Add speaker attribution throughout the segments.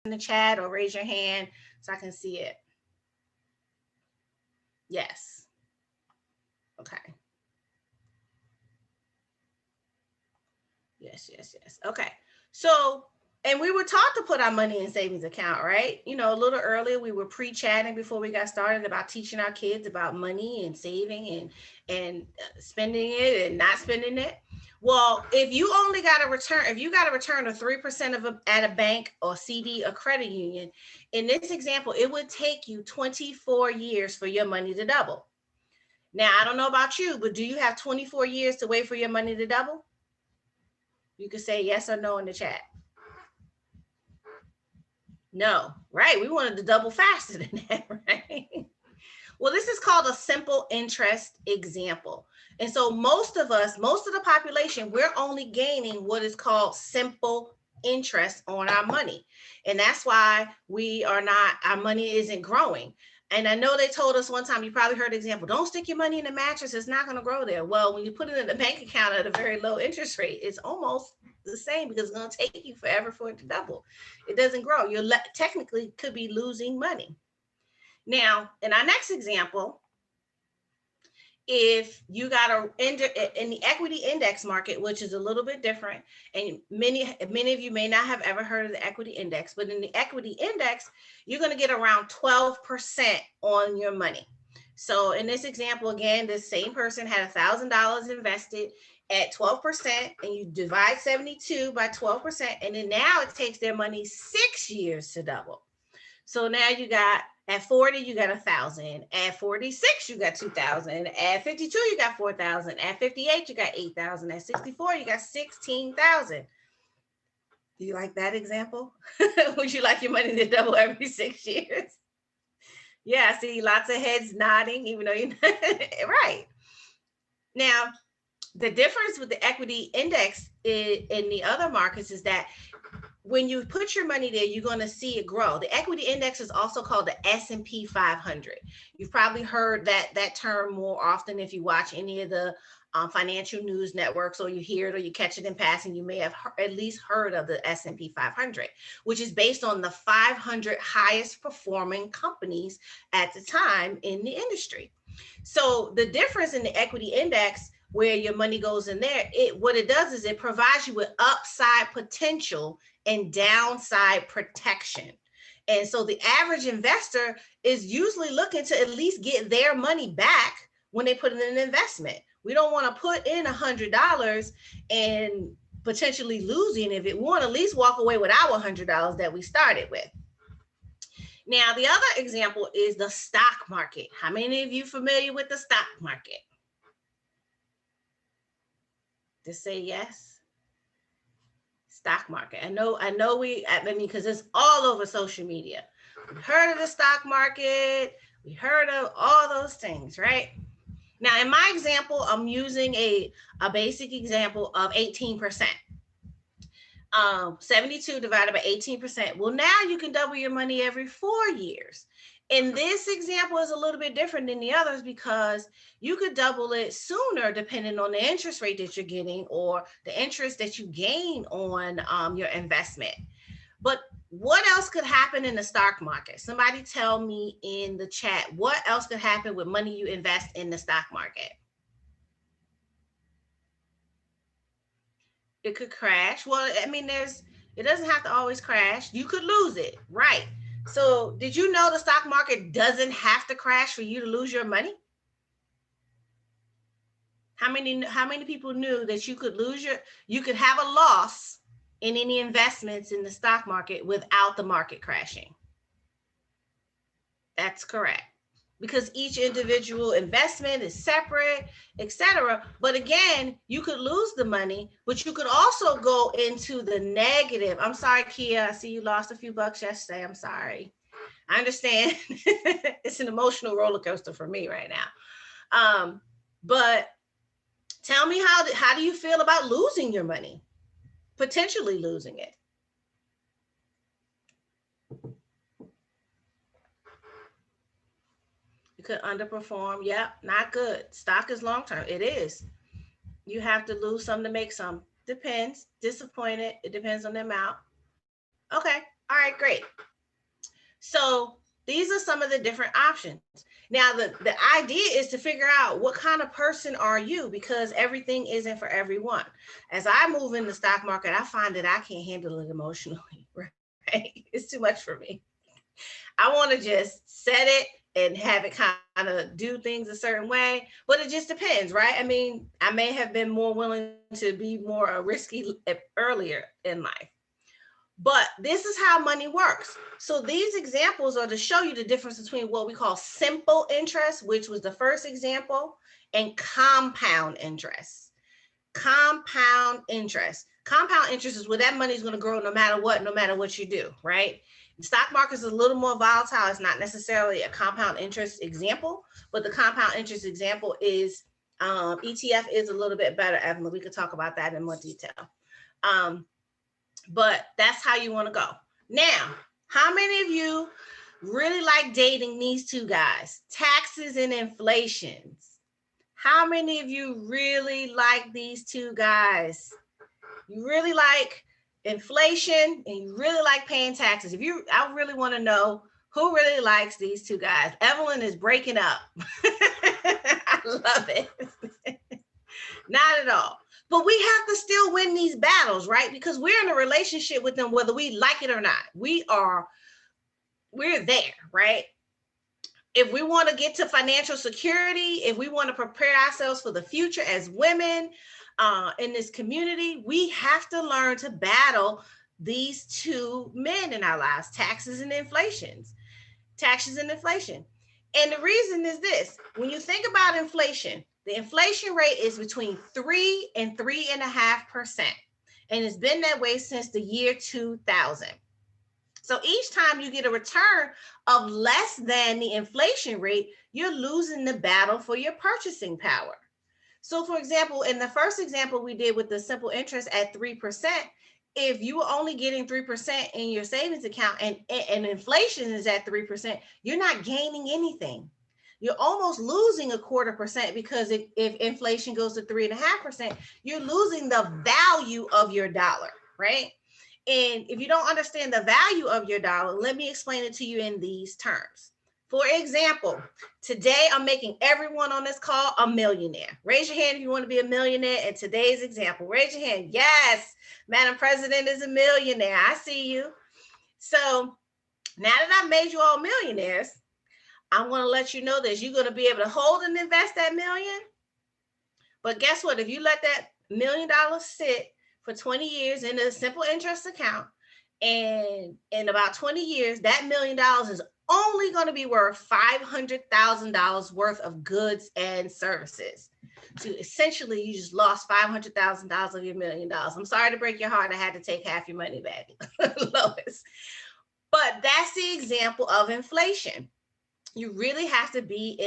Speaker 1: in the chat or raise your hand so I can see it. Yes. Okay. Yes, yes, yes. Okay. So, and we were taught to put our money in savings account, right? You know, a little earlier we were pre-chatting before we got started about teaching our kids about money and saving and spending it and not spending it. Well, if you only got a return, if you got a return of 3% at a bank or CD or credit union, in this example, it would take you 24 years for your money to double. Now, I don't know about you, but do you have 24 years to wait for your money to double? You can say yes or no in the chat. No, right? We wanted to double faster than that, right? Well, this is called a simple interest example. And so most of us, most of the population, we're only gaining what is called simple interest on our money. And that's why our money isn't growing. And I know they told us one time, you probably heard the example, don't stick your money in the mattress, it's not going to grow there. Well, when you put it in the bank account at a very low interest rate, it's almost the same because it's going to take you forever for it to double. It doesn't grow. You technically could be losing money. Now, in our next example, if you got in the equity index market, which is a little bit different, and many of you may not have ever heard of the equity index, but in the equity index, you're going to get around 12% on your money. So in this example, again, this same person had $1,000 invested at 12%, and you divide 72 by 12%, and then now it takes their money 6 years to double. So now you got, at 40, you got 1,000. At 46, you got 2,000. At 52, you got 4,000. At 58, you got 8,000. At 64, you got 16,000. Do you like that example? Would you like your money to double every 6 years? Yeah, I see lots of heads nodding, even though you're not. Right. Now, the difference with the equity index in the other markets is that when you put your money there, you're going to see it grow. The equity index is also called the S&P 500. You've probably heard that term more often if you watch any of the financial news networks, or you hear it or you catch it in passing. You may have at least heard of the S&P 500, which is based on the 500 highest performing companies at the time in the industry. So the difference in the equity index, where your money goes in there, what it does is it provides you with upside potential and downside protection. And so the average investor is usually looking to at least get their money back when they put in an investment. We don't want to put in $100 and potentially losing if it won't, at least walk away with our $100 that we started with. Now, the other example is the stock market. How many of you familiar with the stock market? Just say yes. Stock market. I know because it's all over social media. We heard of the stock market. We heard of all those things, right? Now, in my example, I'm using a basic example of 18%. 72 divided by 18%. Well, now you can double your money every 4 years. And this example is a little bit different than the others because you could double it sooner depending on the interest rate that you're getting or the interest that you gain on your investment. But what else could happen in the stock market? Somebody tell me in the chat, what else could happen with money you invest in the stock market? It could crash. Well, I mean, it doesn't have to always crash. You could lose it, right? So did you know the stock market doesn't have to crash for you to lose your money? How many people knew that you could have a loss in any investments in the stock market without the market crashing? That's correct. Because each individual investment is separate, etc. But again, you could lose the money, but you could also go into the negative. I'm sorry, Kia. I see you lost a few bucks yesterday. I'm sorry. I understand. It's an emotional roller coaster for me right now. But tell me, how do you feel about losing your money? Potentially losing it. You could underperform. Yep, not good. Stock is long term. It is. You have to lose some to make some. Depends. Disappointed. It depends on the amount. Okay. All right. right, great. So these are some of the different options. Now, the idea is to figure out what kind of person are you, because everything isn't for everyone. As I move in the stock market, I find that I can't handle it emotionally, right? It's too much for me. I want to just set it and have it kind of do things a certain way, but it just depends, right? I mean, I may have been more willing to be more risky earlier in life. But this is how money works. So these examples are to show you the difference between what we call simple interest, which was the first example, and compound interest. Compound interest. Compound interest is where that money is going to grow no matter what you do, right? The stock market is a little more volatile. It's not necessarily a compound interest example, but the compound interest example is ETF is a little bit better, Evelyn. We could talk about that in more detail. But that's how you want to go. Now, how many of you really like dating these two guys? Taxes and inflations. How many of you really like these two guys? You really like inflation and you really like paying taxes. I really want to know who really likes these two guys. Evelyn is breaking up. I love it. Not at all. But we have to still win these battles, right? Because we're in a relationship with them, whether we like it or not. We're there, right? If we want to get to financial security, if we want to prepare ourselves for the future as women in this community, we have to learn to battle these two men in our lives, taxes and inflation. Taxes and inflation. And the reason is this: when you think about inflation, the inflation rate is between 3 and 3.5%. And it's been that way since the year 2000. So each time you get a return of less than the inflation rate, you're losing the battle for your purchasing power. So for example, in the first example we did with the simple interest at 3%, if you were only getting 3% in your savings account and inflation is at 3%, you're not gaining anything. You're almost losing 0.25%, because if inflation goes to 3.5%, you're losing the value of your dollar, right? And if you don't understand the value of your dollar, let me explain it to you in these terms. For example, today I'm making everyone on this call a millionaire. Raise your hand if you want to be a millionaire in today's example. Raise your hand. Yes, Madam President is a millionaire. I see you. So now that I've made you all millionaires, I'm going to let you know that you're going to be able to hold and invest that million. But guess what? If you let that $1 million sit for 20 years in a simple interest account, and in about 20 years, that $1 million is only going to be worth $500,000 worth of goods and services. So essentially, you just lost $500,000 of your $1 million. I'm sorry to break your heart. I had to take half your money back, Lois. But that's the example of inflation. You really have to be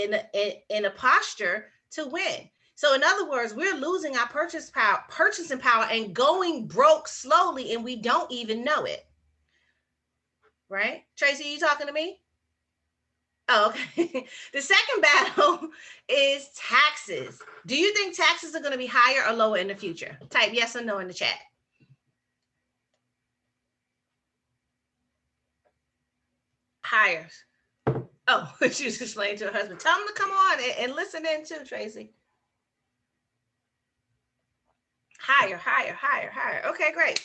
Speaker 1: in a posture to win. So in other words, we're losing our purchasing power and going broke slowly, and we don't even know it. Right? Tracy, you talking to me? Oh, okay. The second battle is taxes. Do you think taxes are going to be higher or lower in the future? Type yes or no in the chat. Higher. Oh, she was explaining to her husband. Tell him to come on and listen in too, Tracy. Higher, higher, higher, higher. Okay, great.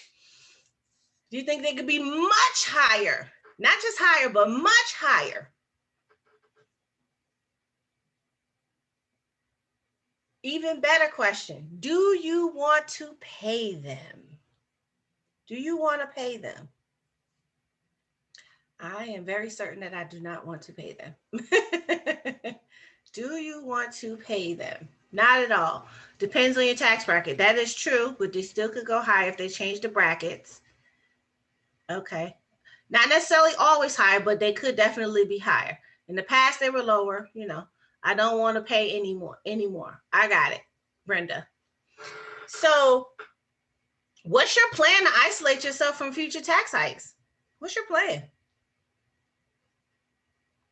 Speaker 1: Do you think they could be much higher? Not just higher, but much higher. Even better question. Do you want to pay them? Do you want to pay them? I am very certain that I do not want to pay them. Do you want to pay them? Not at all. Depends on your tax bracket. That is true, but they still could go higher if they change the brackets. Okay. Not necessarily always higher, but they could definitely be higher. In the past, they were lower. I don't want to pay anymore. I got it, Brenda. So what's your plan to isolate yourself from future tax hikes? What's your plan?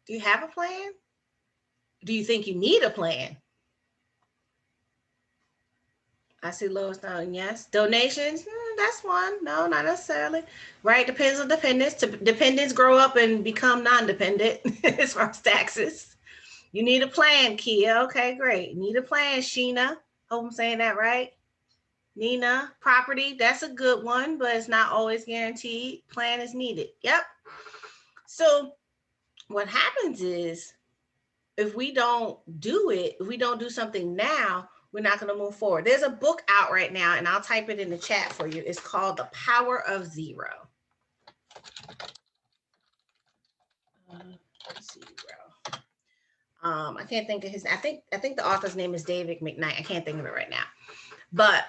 Speaker 1: Do you have a plan? Do you think you need a plan? I see Lois down. Yes. Donations. That's one. No, not necessarily. Right. Depends on dependents. Dependents grow up and become non-dependent as far as taxes. You need a plan, Kia. Okay, great. Need a plan, Sheena. Hope I'm saying that right. Nina, property. That's a good one, but it's not always guaranteed. Plan is needed. Yep. So what happens is if we don't do it, if we don't do something now, we're not going to move forward. There's a book out right now, and I'll type it in the chat for you. It's called The Power of Zero. Zero. I can't think of his. I think the author's name is David McKnight. I can't think of it right now. But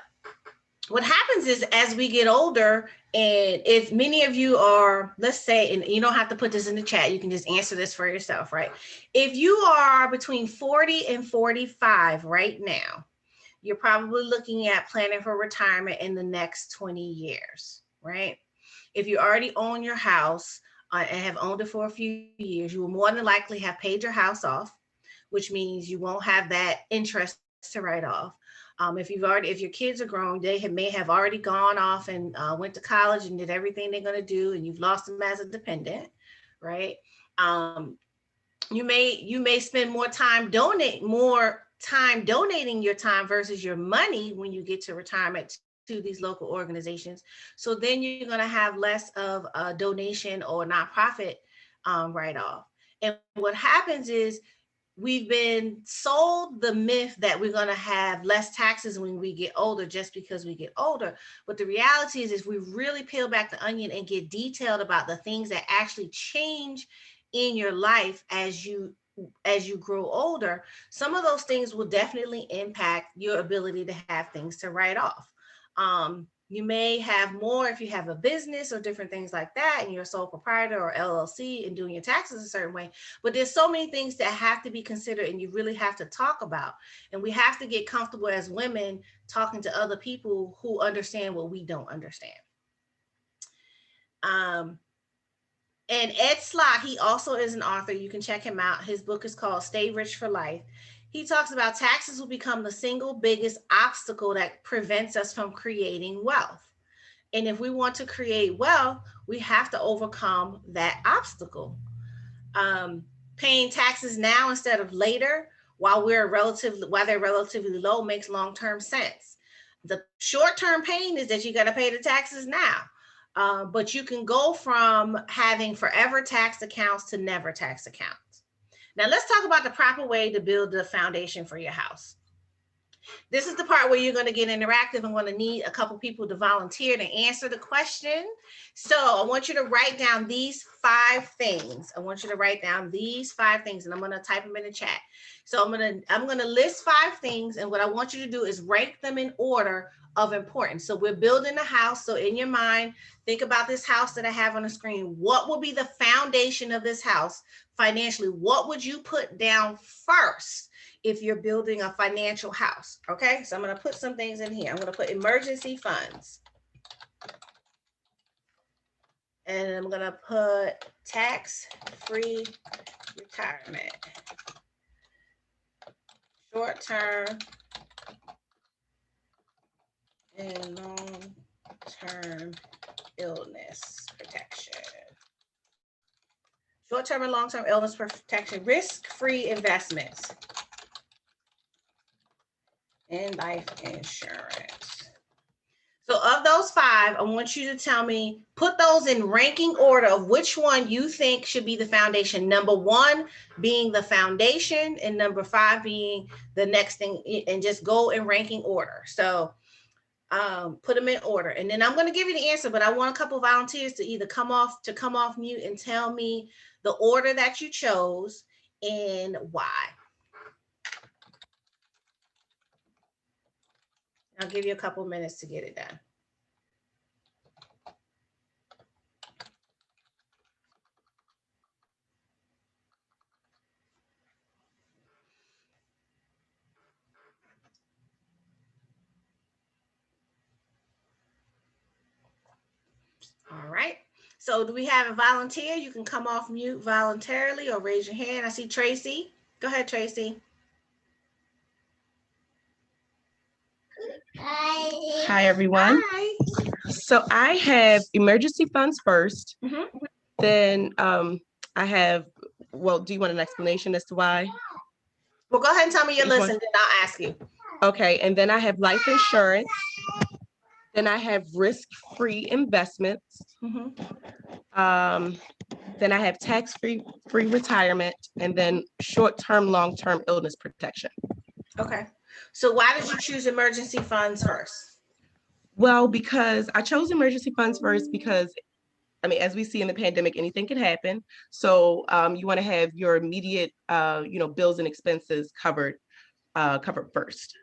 Speaker 1: what happens is as we get older, and if many of you are, let's say, and you don't have to put this in the chat, you can just answer this for yourself, right? If you are between 40 and 45 right now, you're probably looking at planning for retirement in the next 20 years, right? If you already own your house and have owned it for a few years, you will more than likely have paid your house off, which means you won't have that interest to write off. If your kids are grown, may have already gone off and went to college and did everything they're going to do, and you've lost them as a dependent, right? You may spend more time donating your time versus your money when you get to retirement to these local organizations. So then you're going to have less of a donation or nonprofit write-off. And what happens is we've been sold the myth that we're going to have less taxes when we get older just because we get older. But the reality is if we really peel back the onion and get detailed about the things that actually change in your life as you grow older, some of those things will definitely impact your ability to have things to write off. You may have more if you have a business or different things like that, and you're a sole proprietor or LLC and doing your taxes a certain way. But there's so many things that have to be considered and you really have to talk about. And we have to get comfortable as women talking to other people who understand what we don't understand. And Ed Slott, he also is an author. You can check him out. His book is called Stay Rich for Life. He talks about taxes will become the single biggest obstacle that prevents us from creating wealth. And if we want to create wealth, we have to overcome that obstacle. Paying taxes now instead of later, while they're relatively low, makes long-term sense. The short-term pain is that you got to pay the taxes now. But you can go from having forever tax accounts to never tax accounts. Now let's talk about the proper way to build the foundation for your house. This is the part where you're going to get interactive. I'm going to need a couple people to volunteer to answer the question. So I want you to write down these 5 things. And I'm going to type them in the chat. So I'm going to list 5 things. And what I want you to do is rank them in order of importance. So we're building a house. So in your mind, think about this house that I have on the screen. What will be the foundation of this house financially? What would you put down first if you're building a financial house? Okay, so I'm going to put some things in here. I'm going to put emergency funds. And I'm going to put tax-free retirement, short-term and long-term illness protection. Short-term and long-term illness protection, risk-free investments, and life insurance. So of those 5, I want you to tell me, put those in ranking order of which one you think should be the foundation. Number 1 being the foundation and number 5 being the next thing, and just go in ranking order. So put them in order, and then I'm going to give you the answer, but I want a couple of volunteers to either come off mute and tell me the order that you chose and why. I'll give you a couple of minutes to get it done. All right. So do we have a volunteer? You can come off mute voluntarily or raise your hand. I see Tracy. Go ahead, Tracy.
Speaker 2: Hi, everyone.
Speaker 1: Hi.
Speaker 2: So I have emergency funds first.
Speaker 1: Mhm.
Speaker 2: Then I have, well, do you want an explanation as to why?
Speaker 1: Well, go ahead and tell me your
Speaker 2: Each
Speaker 1: list
Speaker 2: one?
Speaker 1: and then I'll ask you.
Speaker 2: Okay, and then I have life insurance. Then I have risk-free investments.
Speaker 1: Mhm.
Speaker 2: Um, then I have tax-free retirement, and then short-term, long-term illness protection.
Speaker 1: Okay. So why did you choose emergency funds first?
Speaker 2: Well, because I chose emergency funds first because I mean, as we see in the pandemic, anything can happen. So you want to have your immediate, bills and expenses covered first.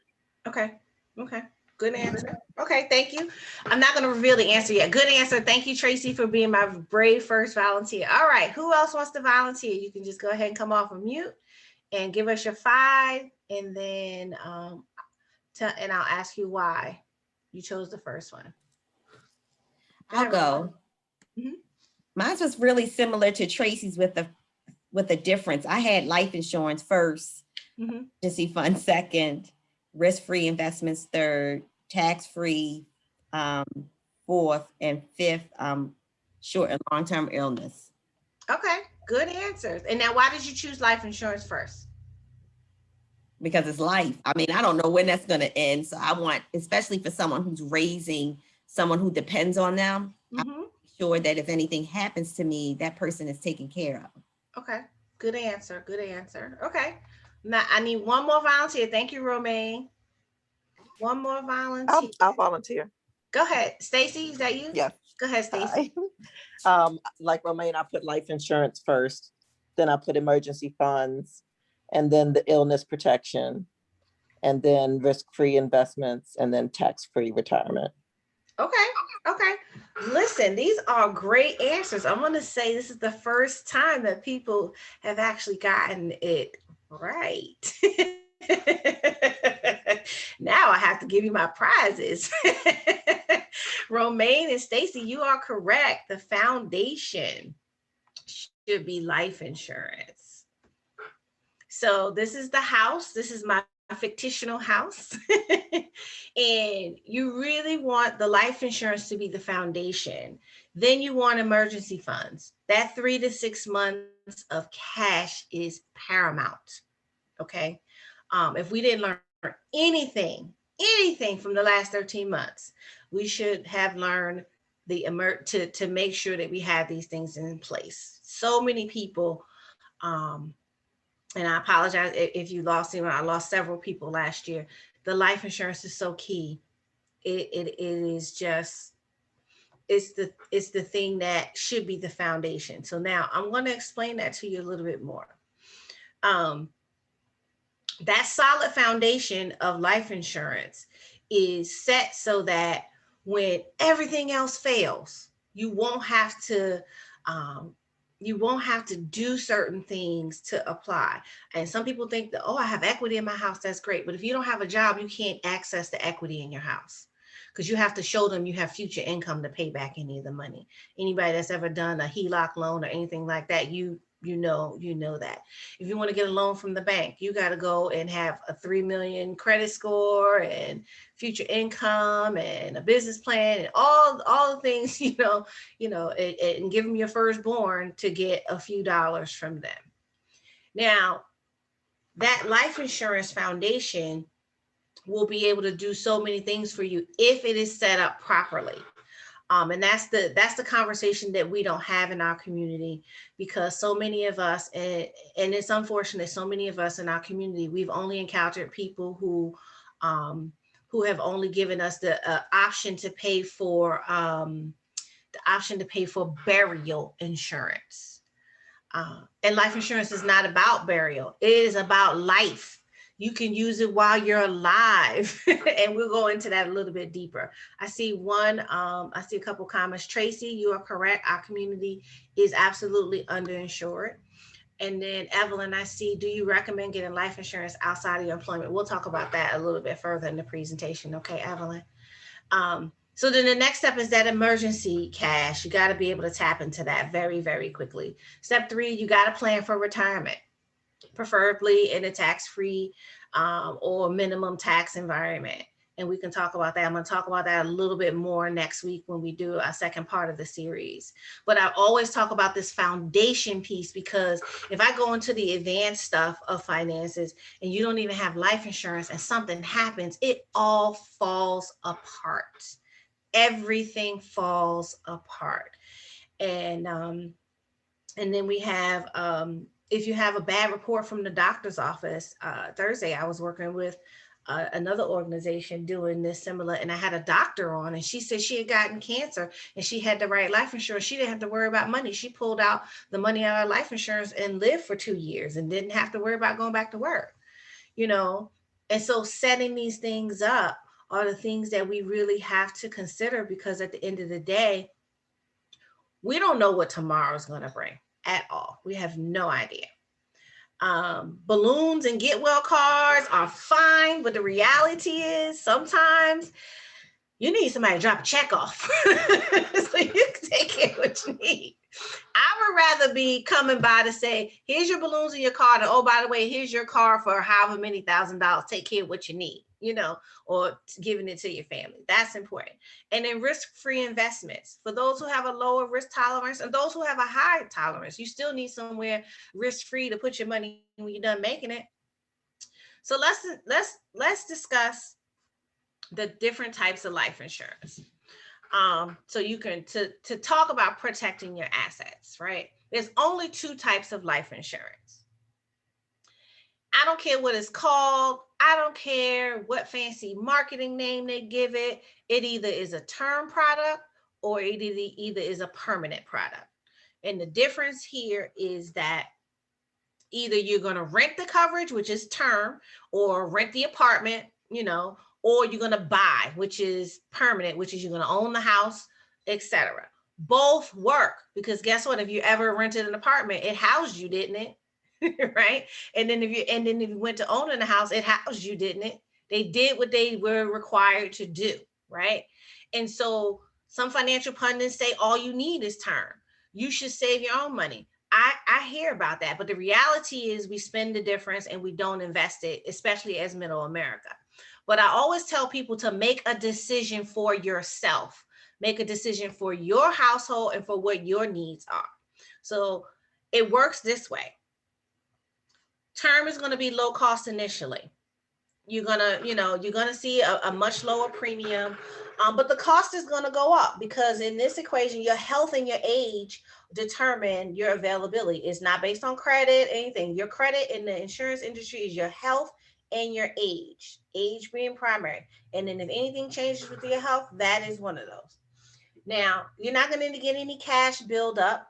Speaker 1: Okay. Okay. Good answer. Okay, thank you. I'm not going to reveal the answer yet. Good answer. Thank you, Tracy, for being my brave first volunteer. All right, who else wants to volunteer? You can just go ahead and come off of mute and give us your 5, and then and I'll ask you why you chose the first one.
Speaker 3: I'll go.
Speaker 1: Mhm.
Speaker 3: Mine was really similar to Tracy's with a difference. I had life insurance first,
Speaker 1: Mhm.
Speaker 3: emergency fund second, risk-free investments third, tax-free fourth, and fifth, short and long-term illness.
Speaker 1: Okay, good answers. And now, why did you choose life insurance first?
Speaker 3: Because it's life. I mean, I don't know when that's going to end. So I want, especially for someone who's raising someone who depends on them, I'm
Speaker 1: Mhm.
Speaker 3: sure that if anything happens to me, that person is taken care of.
Speaker 1: Okay, good answer. Good answer. Okay, now I need one more volunteer. Thank you, Romaine. One more volunteer.
Speaker 4: I'll volunteer.
Speaker 1: Go ahead, Stacy. Is that you?
Speaker 4: Yeah.
Speaker 1: Go ahead, Stacy.
Speaker 4: Like Romaine, I put life insurance first, then I put emergency funds, and then the illness protection, and then risk-free investments, and then tax-free retirement.
Speaker 1: Okay. Okay. Listen, these are great answers. I want to say this is the first time that people have actually gotten it right. Now I have to give you my prizes. Romaine and Stacy, you are correct. The foundation should be life insurance. So this is the house. This is my fictional house. And you really want the life insurance to be the foundation. Then you want emergency funds. That 3 to 6 months of cash is paramount. Okay. If we didn't learn anything from the last 13 months, we should have learned to make sure that we have these things in place. So many people, and I apologize if you lost anyone. I lost several people last year. The life insurance is so key. It is just it's the thing that should be the foundation. So now I'm going to explain that to you a little bit more. Um, that solid foundation of life insurance is set so that when everything else fails, you won't have to um, do certain things to apply. And some people think that, oh, I have equity in my house, that's great. But if you don't have a job, you can't access the equity in your house because you have to show them you have future income to pay back any of the money. Anybody that's ever done a HELOC loan or anything like that, you know that. If you want to get a loan from the bank, you got to go and have a 3 million credit score and future income and a business plan and all the things, and give them your firstborn to get a few dollars from them. Now, that life insurance foundation will be able to do so many things for you if it is set up properly. And that's the conversation that we don't have in our community, because so many of us, and it's unfortunate, so many of us in our community, we've only encountered people who have only given us the option to pay for burial insurance. And life insurance is not about burial; it is about life. You can use it while you're alive. And we'll go into that a little bit deeper. I see a couple comments. Tracy, you are correct. Our community is absolutely underinsured. And then Evelyn, I see, do you recommend getting life insurance outside of your employment? We'll talk about that a little bit further in the presentation. Okay, Evelyn. So then the next step is that emergency cash. You got to be able to tap into that very, very quickly. Step 3, you got to plan for retirement, preferably in a tax-free or minimum tax environment. and we can talk about that. I'm going to talk about that a little bit more next week when we do a second part of the series. But I always talk about this foundation piece, because if I go into the advanced stuff of finances and you don't even have life insurance and something happens, it all falls apart. Everything falls apart. And then we have, if you have a bad report from the doctor's office. Thursday, I was working with another organization doing this similar, and I had a doctor on, and she said she had gotten cancer and she had the right life insurance. She didn't have to worry about money. She pulled out the money out of life insurance and lived for 2 years and didn't have to worry about going back to work, you know? And so setting these things up are the things that we really have to consider, because at the end of the day, we don't know what tomorrow is going to bring at all. We have no idea. Balloons and get well cards are fine, but the reality is sometimes you need somebody to drop a check off so you can take care of what you need. I would rather be coming by to say, here's your balloons in your card, and oh, by the way, here's your card for however many $1,000. Take care of what you need, or giving it to your family. That's important. And then risk-free investments. For those who have a lower risk tolerance and those who have a high tolerance, you still need somewhere risk-free to put your money when you're done making it. So let's discuss the different types of life insurance. So you can to talk about protecting your assets, right? There's only 2 types of life insurance. I don't care what it's called. I don't care what fancy marketing name they give it. It either is a term product or it either is a permanent product. And the difference here is that either you're going to rent the coverage, which is term, or rent the apartment, or you're going to buy, which is permanent, which is you're going to own the house, etc. Both work, because guess what? If you ever rented an apartment, it housed you, didn't it? Right? And then if you went to owning a house, it housed you, didn't it? They did what they were required to do, right? And so some financial pundits say all you need is term. You should save your own money. I hear about that, but the reality is we spend the difference and we don't invest it, especially as middle America. But I always tell people to make a decision for yourself, make a decision for your household and for what your needs are. So it works this way. Term is going to be low cost initially. You're gonna see a much lower premium, but the cost is going to go up, because in this equation, your health and your age determine your availability. It's not based on credit, anything. Your credit in the insurance industry is your health and your age being primary. And then if anything changes with your health, that is one of those. Now, you're not going to get any cash build up.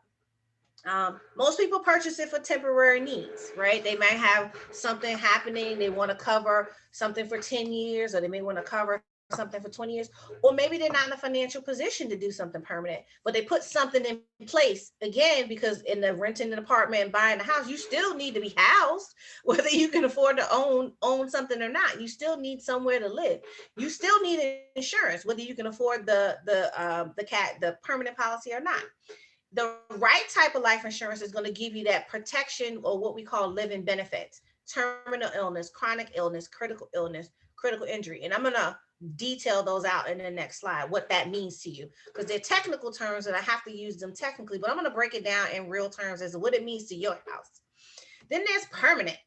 Speaker 1: Most people purchase it for temporary needs, right? They might have something happening. They want to cover something for 10 years, or they may want to cover something for 20 years, or maybe they're not in a financial position to do something permanent, but they put something in place again, because in the renting an apartment and buying a house, you still need to be housed, whether you can afford to own something or not. You still need somewhere to live. You still need insurance, whether you can afford the permanent policy or not. The right type of life insurance is going to give you that protection, or what we call living benefits: terminal illness, chronic illness, critical injury. And I'm going to detail those out in the next slide, what that means to you, because they're technical terms and I have to use them technically, but I'm going to break it down in real terms as to what it means to your house. Then there's permanent.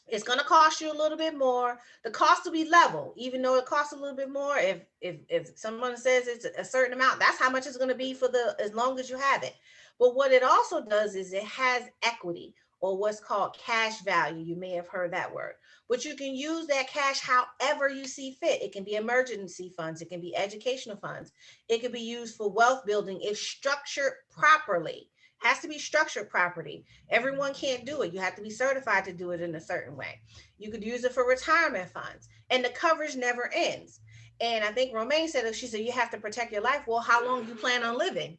Speaker 1: It's going to cost you a little bit more. The cost will be level, even though it costs a little bit more. If someone says it's a certain amount, that's how much it's going to be as long as you have it. But what it also does is it has equity, or what's called cash value. You may have heard that word. But you can use that cash however you see fit. It can be emergency funds. It can be educational funds. It can be used for wealth building if structured properly. Has to be structured properly. Everyone can't do it. You have to be certified to do it in a certain way. You could use it for retirement funds, and the coverage never ends. And I think Romaine said, she said, you have to protect your life. Well, how long do you plan on living?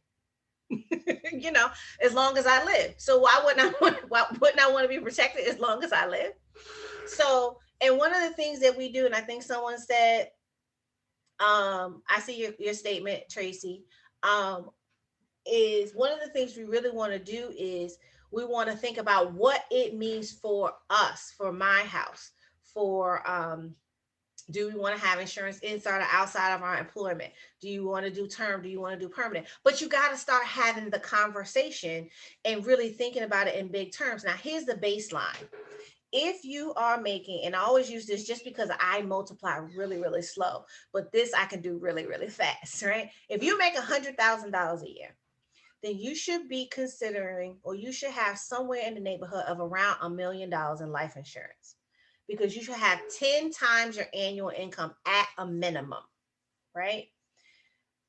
Speaker 1: As long as I live. So why wouldn't I want to be protected as long as I live? So, and one of the things that we do, and I think someone said, I see your statement, Tracy, is one of the things we really want to do is we want to think about what it means for us, for my house, for Do we want to have insurance inside or outside of our employment? Do you want to do term? Do you want to do permanent? But you got to start having the conversation and really thinking about it in big terms. Now, here's the baseline. If you are making, and I always use this just because I multiply really, really slow, but this I can do really, really fast, right? If you make $100,000 a year, then you should be considering, or you should have somewhere in the neighborhood of around $1 million in life insurance, because you should have 10 times your annual income at a minimum, right?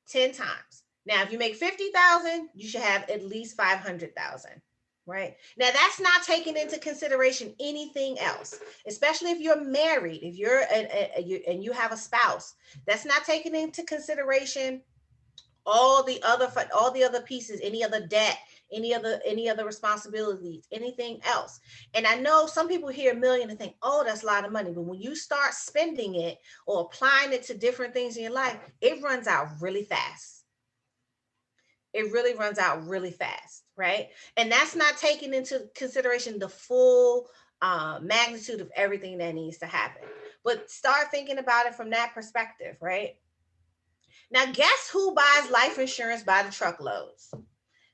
Speaker 1: 10 times. Now, if you make 50,000, you should have at least 500,000, right? Now, that's not taking into consideration anything else, especially if you're married, if you're and you have a spouse. That's not taking into consideration all the other pieces, any other debt, any other responsibilities, anything else. And I know some people hear $1 million and think, oh, that's a lot of money. But when you start spending it or applying it to different things in your life, it runs out really fast. It really runs out really fast, right? And that's not taking into consideration the full magnitude of everything that needs to happen. But start thinking about it from that perspective, right? Now, guess who buys life insurance by the truckloads?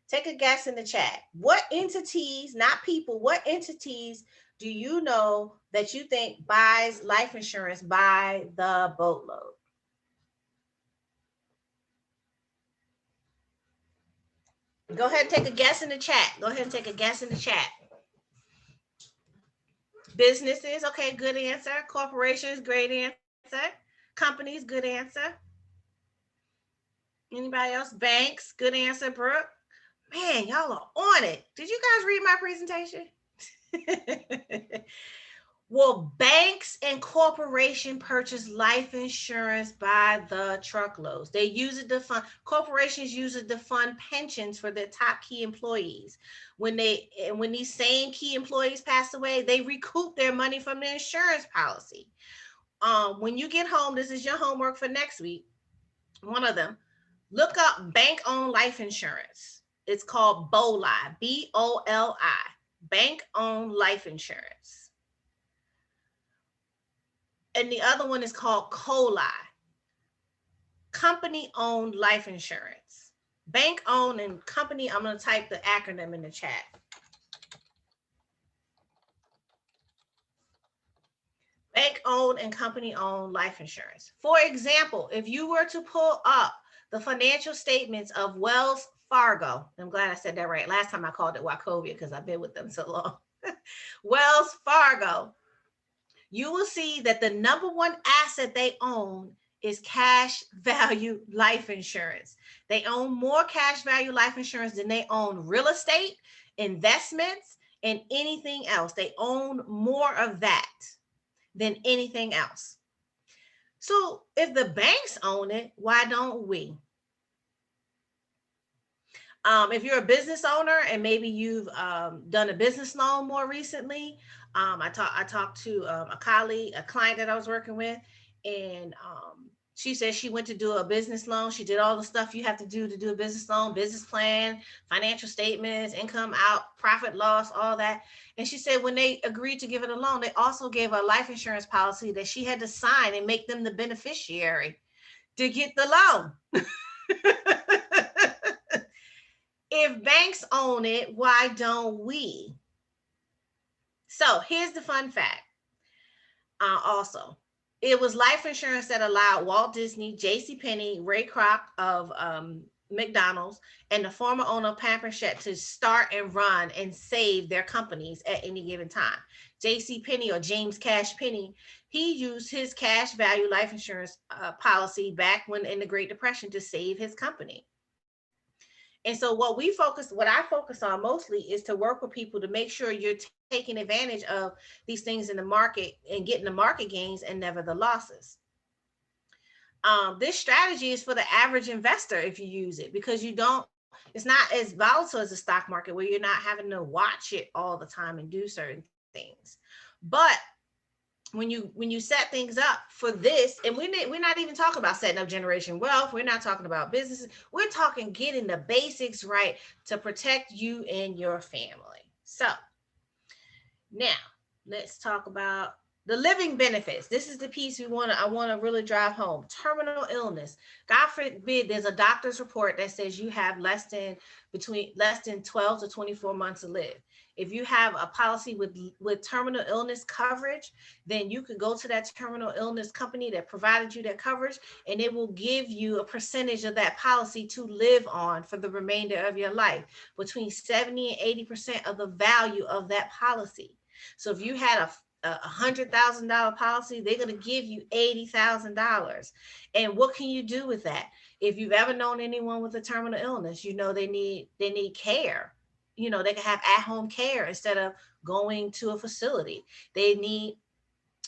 Speaker 1: Take a guess in the chat. What entities, not people, what entities do you know that you think buys life insurance by the boatload? Go ahead and take a guess in the chat. Go ahead and take a guess in the chat. Businesses, okay, good answer. Corporations, great answer. Companies, good answer. Anybody else? Banks, good answer, Brooke. Man, y'all are on it. Did you guys read my presentation? Well, banks and corporations purchase life insurance by the truckloads. They use it to fund, corporations use it to fund pensions for their top key employees. When these same key employees pass away, they recoup their money from the insurance policy. When you get home, this is your homework for next week. One of them, look up bank-owned life insurance. It's called BOLI, BOLI, bank-owned life insurance. And the other one is called COLI, company-owned life insurance. Bank-owned and company, I'm going to type the acronym in the chat. Bank-owned and company-owned life insurance. For example, if you were to pull up the financial statements of Wells Fargo, I'm glad I said that right. Last time I called it Wachovia because I've been with them so long. Wells Fargo, you will see that the number one asset they own is cash value life insurance. They own more cash value life insurance than they own real estate, investments, and anything else. They own more of that than anything else. So if the banks own it, why don't we? If you're a business owner and maybe you've done a business loan more recently, I talked to a colleague, a client that I was working with, and she said she went to do a business loan. She did all the stuff you have to do a business loan, business plan, financial statements, income out, profit loss, all that. And she said when they agreed to give it a loan, they also gave her a life insurance policy that she had to sign and make them the beneficiary to get the loan. If banks own it, why don't we? So here's the fun fact. Also, it was life insurance that allowed Walt Disney, JCPenney, Ray Kroc of McDonald's, and the former owner of Pampershet to start and run and save their companies at any given time. JCPenney, or James Cash Penney, he used his cash value life insurance policy back when in the Great Depression to save his company. And so what I focus on mostly is to work with people to make sure you're taking advantage of these things in the market and getting the market gains and never the losses. This strategy is for the average investor if you use it, because it's not as volatile as the stock market where you're not having to watch it all the time and do certain things. But when you set things up for this, and we're not even talking about setting up generation wealth, we're not talking about businesses, we're talking getting the basics right to protect you and your family. So now let's talk about The living benefits. This is the piece I want to really drive home. Terminal illness. God forbid there's a doctor's report that says you have less than 12 to 24 months to live. If you have a policy with terminal illness coverage, then you could go to that terminal illness company that provided you that coverage, and it will give you a percentage of that policy to live on for the remainder of your life, between 70 and 80% of the value of that policy. So if you had a $100,000 policy, they're going to give you $80,000. And what can you do with that? If you've ever known anyone with a terminal illness, you know they need care. You know, they can have at-home care instead of going to a facility. They need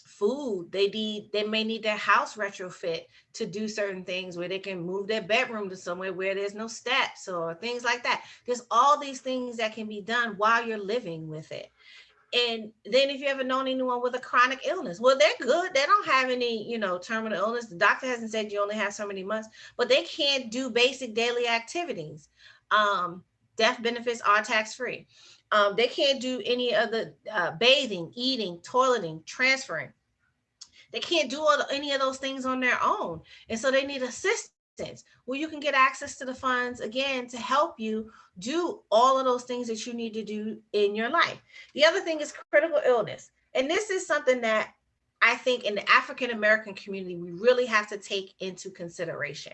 Speaker 1: food. They may need their house retrofit to do certain things, where they can move their bedroom to somewhere where there's no steps or things like that. There's all these things that can be done while you're living with it. And then if you ever known anyone with a chronic illness, well, they're good. They don't have any, terminal illness. The doctor hasn't said you only have so many months, but they can't do basic daily activities. Death benefits are tax-free. They can't do any of the bathing, eating, toileting, transferring. They can't do any of those things on their own. And so they need assistance. Well, you can get access to the funds again to help you do all of those things that you need to do in your life. The other thing is critical illness. And this is something that I think in the African American community, we really have to take into consideration.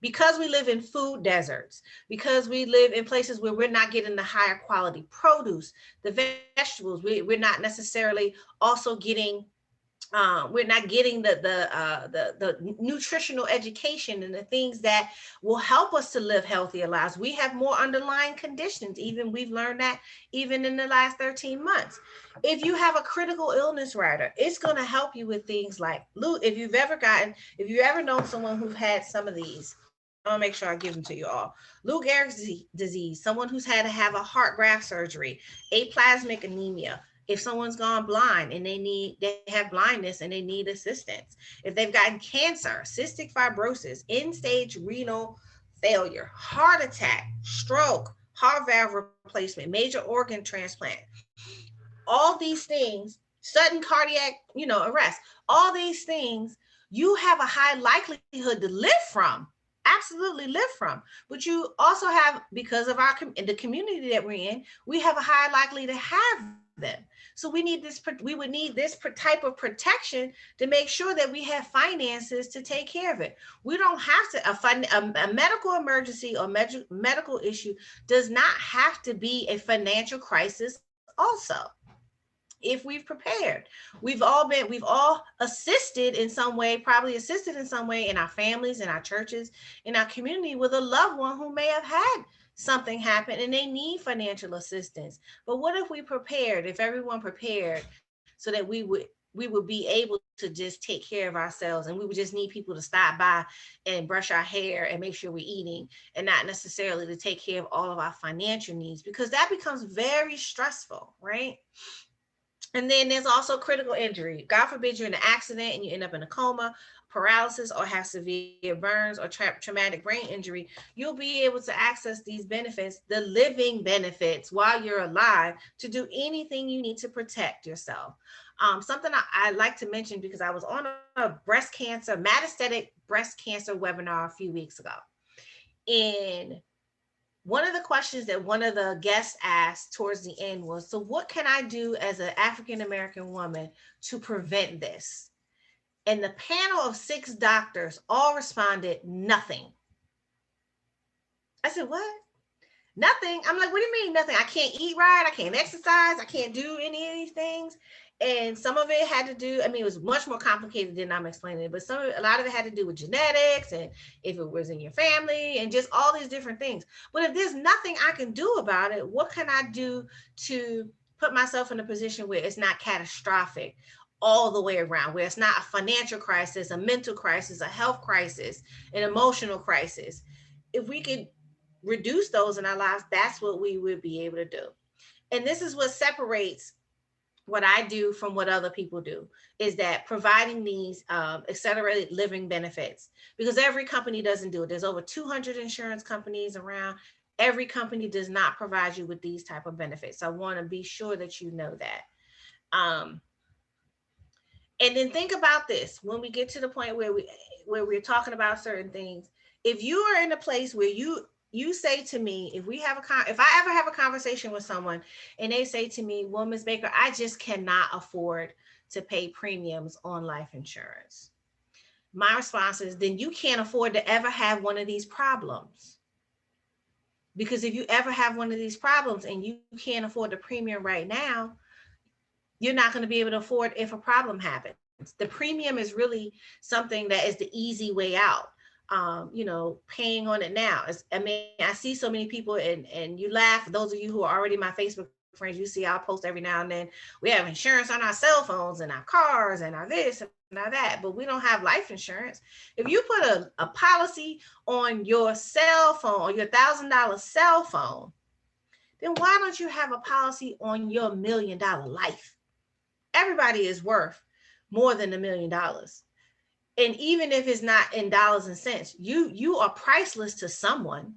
Speaker 1: Because we live in food deserts, because we live in places where we're not getting the higher quality produce, the vegetables, we're not necessarily also getting we're not getting the nutritional education and the things that will help us to live healthier lives. We have more underlying conditions. Even we've learned that even in the last 13 months. If you have a critical illness rider, it's going to help you with things like, if you've ever known someone who's had some of these, I'll make sure I give them to you all. Lou Gehrig's disease, someone who's had to have a heart graft surgery, aplasmic anemia, if someone's gone blind and they have blindness and they need assistance, if they've gotten cancer, cystic fibrosis, end-stage renal failure, heart attack, stroke, heart valve replacement, major organ transplant, all these things, sudden cardiac, arrest, all these things, you have a high likelihood to live from. Absolutely live from. But you also have, because of the community that we're in, we have a high likelihood to have them. So we would need this type of protection to make sure that we have finances to take care of it. We don't have to, a medical emergency or medical issue does not have to be a financial crisis also. If we've prepared, we've all assisted in some way, probably assisted in some way in our families, in our churches, in our community with a loved one who may have had something happen and they need financial assistance. But what if we prepared, if everyone prepared, so that we would be able to just take care of ourselves, and we would just need people to stop by and brush our hair and make sure we're eating, and not necessarily to take care of all of our financial needs, because that becomes very stressful, right? And then there's also critical injury. God forbid you're in an accident and you end up in a coma, paralysis, or have severe burns or traumatic brain injury. You'll be able to access these benefits, the living benefits, while you're alive, to do anything you need to protect yourself. Something I like to mention, because I was on a metastatic breast cancer webinar a few weeks ago. And one of the questions that one of the guests asked towards the end was, so what can I do as an African-American woman to prevent this? And the panel of 6 doctors all responded, nothing. I said, what? Nothing? I'm like, what do you mean nothing? I can't eat right. I can't exercise. I can't do any of these things. And some of it had to do, it was much more complicated than I'm explaining it, but a lot of it had to do with genetics, and if it was in your family, and just all these different things. But if there's nothing I can do about it, what can I do to put myself in a position where it's not catastrophic all the way around, where it's not a financial crisis, a mental crisis, a health crisis, an emotional crisis? If we could reduce those in our lives, that's what we would be able to do. And this is what separates what I do from what other people do, is that providing these accelerated living benefits, because every company doesn't do it. There's over 200 insurance companies around. Every company does not provide you with these type of benefits. So I want to be sure that you know that. And then think about this when we get to the point where we're talking about certain things. If you are in a place where you say to me, if I ever have a conversation with someone and they say to me, well, Ms. Baker, I just cannot afford to pay premiums on life insurance. My response is, then you can't afford to ever have one of these problems. Because if you ever have one of these problems and you can't afford the premium right now, you're not going to be able to afford if a problem happens. The premium is really something that is the easy way out. Paying on it now. I see so many people and you laugh. Those of you who are already my Facebook friends, you see I'll post every now and then. We have insurance on our cell phones and our cars and our this and our that, but we don't have life insurance. If you put a policy on your cell phone or your $1,000 cell phone, then why don't you have a policy on your $1 million life? Everybody is worth more than $1 million. And even if it's not in dollars and cents, you are priceless to someone.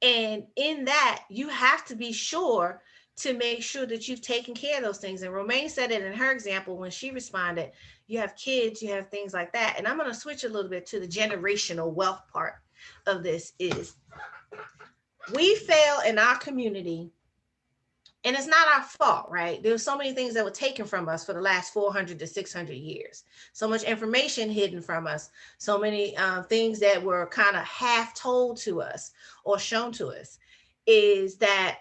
Speaker 1: And in that, you have to be sure to make sure that you've taken care of those things. And Romaine said it in her example when she responded, you have kids, you have things like that. And I'm going to switch a little bit to the generational wealth part of this. Is we fail in our community, and it's not our fault, right? There's so many things that were taken from us for the last 400 to 600 years. So much information hidden from us. So many things that were kind of half told to us or shown to us. Is that,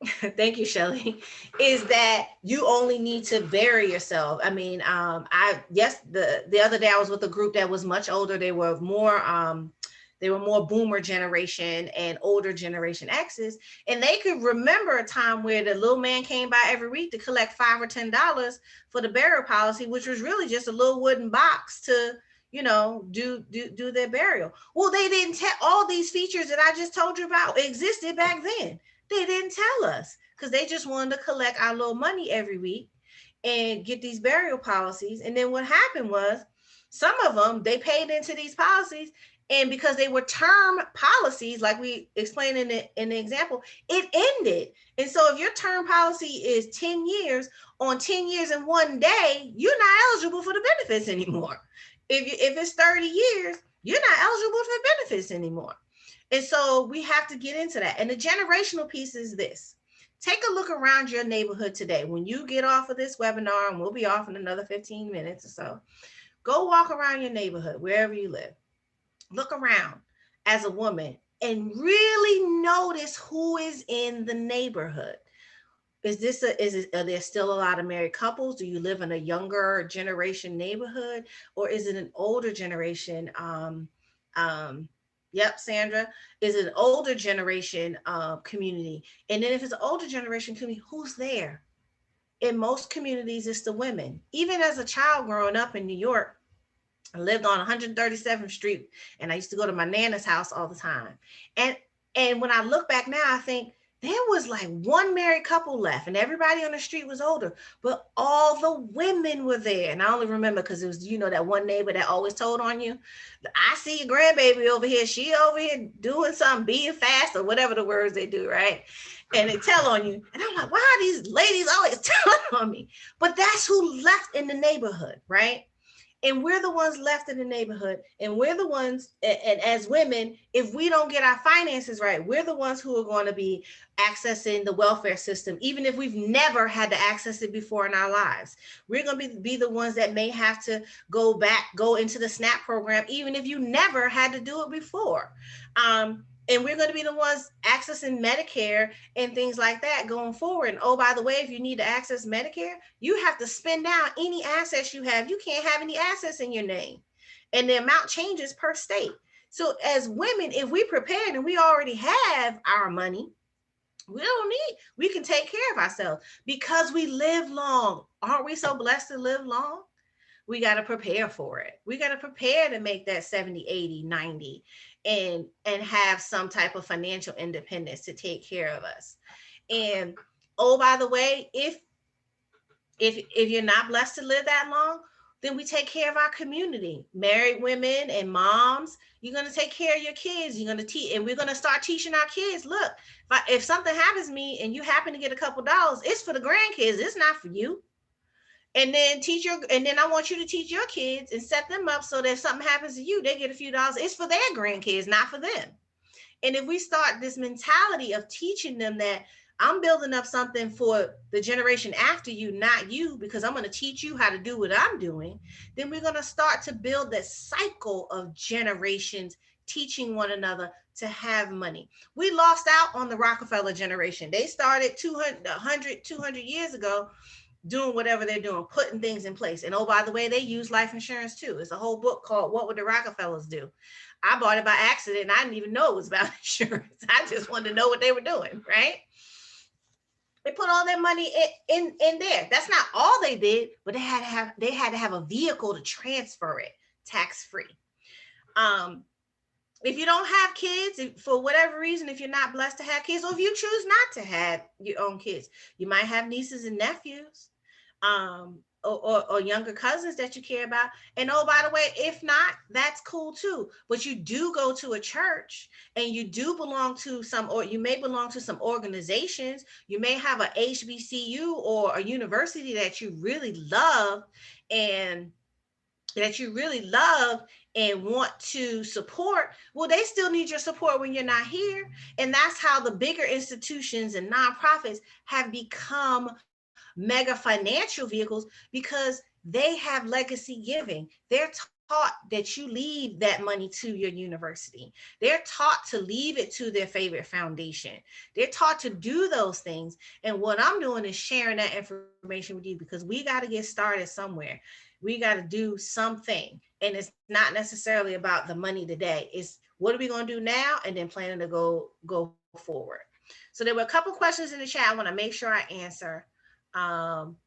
Speaker 1: thank you, Shelley, is that you only need to bury yourself. I mean, the other day I was with a group that was much older. They were more boomer generation and older generation X's, and they could remember a time where the little man came by every week to collect $5 or $10 for the burial policy, which was really just a little wooden box to, do their burial. Well, they didn't tell all these features that I just told you about existed back then. They didn't tell us because they just wanted to collect our little money every week and get these burial policies. And then what happened was some of them, they paid into these policies, and because they were term policies, like we explained in the example, it ended. And so if your term policy is 10 years, on 10 years and one day, you're not eligible for the benefits anymore. If it's 30 years, you're not eligible for the benefits anymore. And so we have to get into that. And the generational piece is this. Take a look around your neighborhood today. When you get off of this webinar, and we'll be off in another 15 minutes or so, go walk around your neighborhood, wherever you live. Look around as a woman and really notice who is in the neighborhood. Are there still a lot of married couples? Do you live in a younger generation neighborhood, or is it an older generation? Yep, Sandra, is it an older generation community? And then if it's an older generation community, who's there? In most communities, it's the women. Even as a child growing up in New York, I lived on 137th Street, and I used to go to my Nana's house all the time. And when I look back now, I think there was like one married couple left, and everybody on the street was older, but all the women were there. And I only remember because it was, that one neighbor that always told on you, I see your grandbaby over here. She over here doing something, being fast, or whatever the words they do, right? And they tell on you. And I'm like, why are these ladies always telling on me? But that's who left in the neighborhood, right? And we're the ones left in the neighborhood, and we're the ones, and as women, if we don't get our finances right, we're the ones who are going to be accessing the welfare system, even if we've never had to access it before in our lives. We're going to be the ones that may have to go into the SNAP program, even if you never had to do it before. And we're going to be the ones accessing Medicare and things like that going forward. And oh, by the way, if you need to access Medicare, you have to spend down any assets you have. You can't have any assets in your name. And the amount changes per state. So as women, if we prepared and we already have our money, we can take care of ourselves because we live long. Aren't we so blessed to live long? We got to prepare for it. We got to prepare to make that 70, 80, 90 and have some type of financial independence to take care of us. And oh, by the way, if you're not blessed to live that long, then we take care of our community. Married women and moms, you're going to take care of your kids. You're going to teach, and we're going to start teaching our kids, look, if something happens to me and you happen to get a couple dollars, it's for the grandkids. It's not for you. And then I want you to teach your kids and set them up so that if something happens to you, they get a few dollars. It's for their grandkids, not for them. And if we start this mentality of teaching them that I'm building up something for the generation after you, not you, because I'm going to teach you how to do what I'm doing, then we're going to start to build that cycle of generations teaching one another to have money. We lost out on the Rockefeller generation. They started 200 years ago doing whatever they're doing, putting things in place. And oh, by the way, they use life insurance too. It's a whole book called What Would the Rockefellers Do? I bought it by accident and I didn't even know it was about insurance. I just wanted to know what they were doing, right? They put all their money in there. That's not all they did, but they had to have a vehicle to transfer it tax-free. If you don't have kids, for whatever reason, if you're not blessed to have kids, or if you choose not to have your own kids, you might have nieces and nephews, or younger cousins that you care about. And oh, by the way, if not, that's cool too. But you do go to a church and you do belong to some, or you may belong to some organizations. You may have a HBCU or a university that you really love and want to support. Well, they still need your support when you're not here. And that's how the bigger institutions and nonprofits have become mega financial vehicles, because they have legacy giving. They're taught that you leave that money to your university. They're taught to leave it to their favorite foundation. They're taught to do those things. And what I'm doing is sharing that information with you, because we got to get started somewhere. We got to do something. And it's not necessarily about the money today. It's what are we going to do now, and then planning to go forward. So there were a couple questions in the chat I want to make sure I answer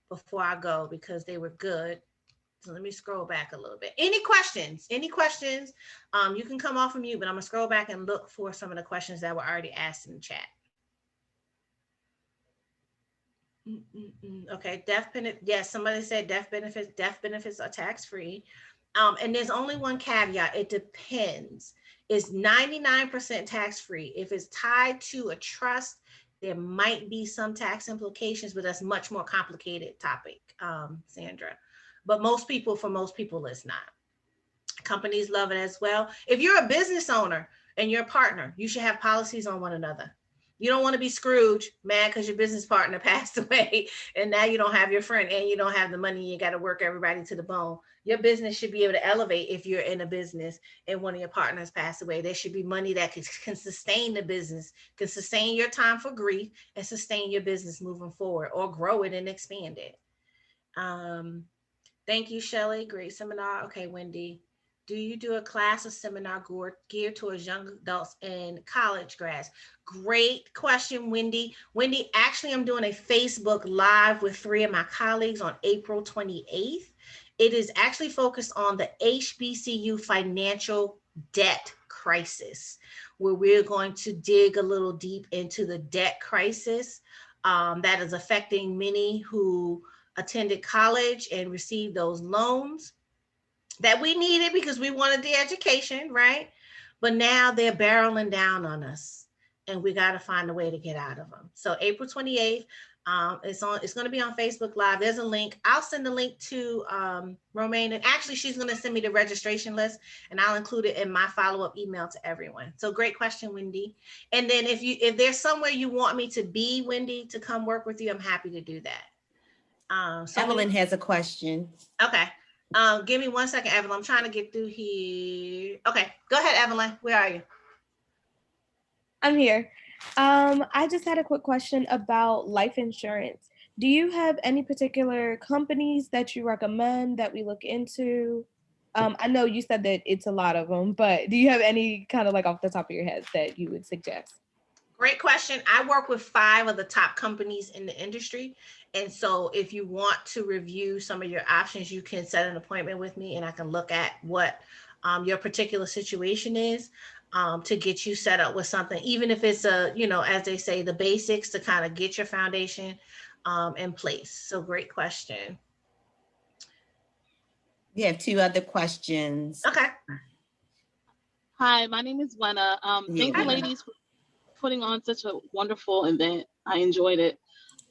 Speaker 1: before I go, because they were good. So let me scroll back a little bit. Any questions? You can come off of mute, but I'm gonna scroll back and look for some of the questions that were already asked in the chat. Okay, death benefit. Yes, somebody said death benefits. Death benefits are tax-free. And there's only one caveat. It depends. It's 99% tax-free. If it's tied to a trust, there might be some tax implications, but that's much more complicated topic, Sandra. But for most people, it's not. Companies love it as well. If you're a business owner and you're a partner, you should have policies on one another. You don't want to be Scrooge, mad because your business partner passed away and now you don't have your friend and you don't have the money. You got to work everybody to the bone. Your business should be able to elevate. If you're in a business and one of your partners passed away, there should be money that can sustain the business, can sustain your time for grief, and sustain your business moving forward, or grow it and expand it. Thank you, Shelley. Great seminar. Okay, Wendy. Do you do a class or seminar geared towards young adults and college grads? Great question, Wendy. Wendy, actually, I'm doing a Facebook Live with 3 of my colleagues on April 28th. It is actually focused on the HBCU financial debt crisis, where we're going to dig a little deep into the debt crisis that is affecting many who attended college and received those loans that we needed because we wanted the education, right? But now they're barreling down on us and we got to find a way to get out of them. So April 28th, it's going to be on Facebook Live. There's a link. I'll send the link to Romaine, and actually she's going to send me the registration list and I'll include it in my follow-up email to everyone. So great question, Wendy. And then if there's somewhere you want me to be, Wendy, to come work with you, I'm happy to do that. So
Speaker 3: Evelyn has a question.
Speaker 1: Okay. Give me 1 second, Evelyn. I'm trying to get through here. Okay, go ahead, Evelyn. Where are you?
Speaker 5: I'm here. I just had a quick question about life insurance. Do you have any particular companies that you recommend that we look into? I know you said that it's a lot of them, but do you have any kind of like off the top of your head that you would suggest?
Speaker 1: Great question. I work with 5 of the top companies in the industry. And so if you want to review some of your options, you can set an appointment with me and I can look at what your particular situation is to get you set up with something, even if it's as they say, the basics to kind of get your foundation in place. So great question.
Speaker 3: We have 2 other questions.
Speaker 1: Okay.
Speaker 6: Hi, my name is Wenna. Thank you, ladies, for putting on such a wonderful event. I enjoyed it.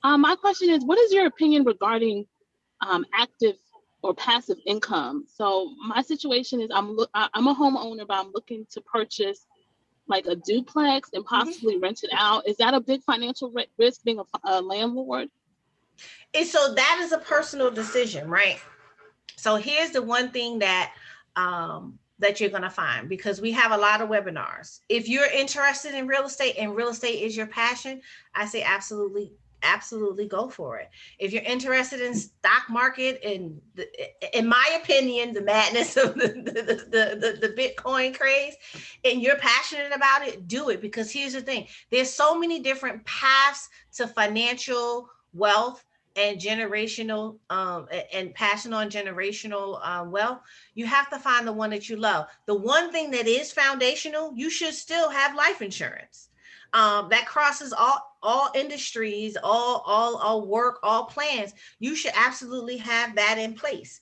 Speaker 6: My question is, what is your opinion regarding active or passive income. So my situation is I'm a homeowner, but I'm looking to purchase like a duplex and
Speaker 1: Mhm.
Speaker 6: possibly rent it out. Is that a big financial risk being a landlord?
Speaker 1: And so that is a personal decision, right? So here's the one thing that you're going to find, because we have a lot of webinars. If you're interested in real estate and real estate is your passion, I say absolutely go for it. If you're interested in stock market and in my opinion, the madness of the Bitcoin craze, and you're passionate about it, do it. Because here's the thing, there's so many different paths to financial wealth and generational and passing on generational wealth. You have to find the one that you love. The one thing that is foundational, you should still have life insurance. That crosses all industries, all work, all plans. You should absolutely have that in place.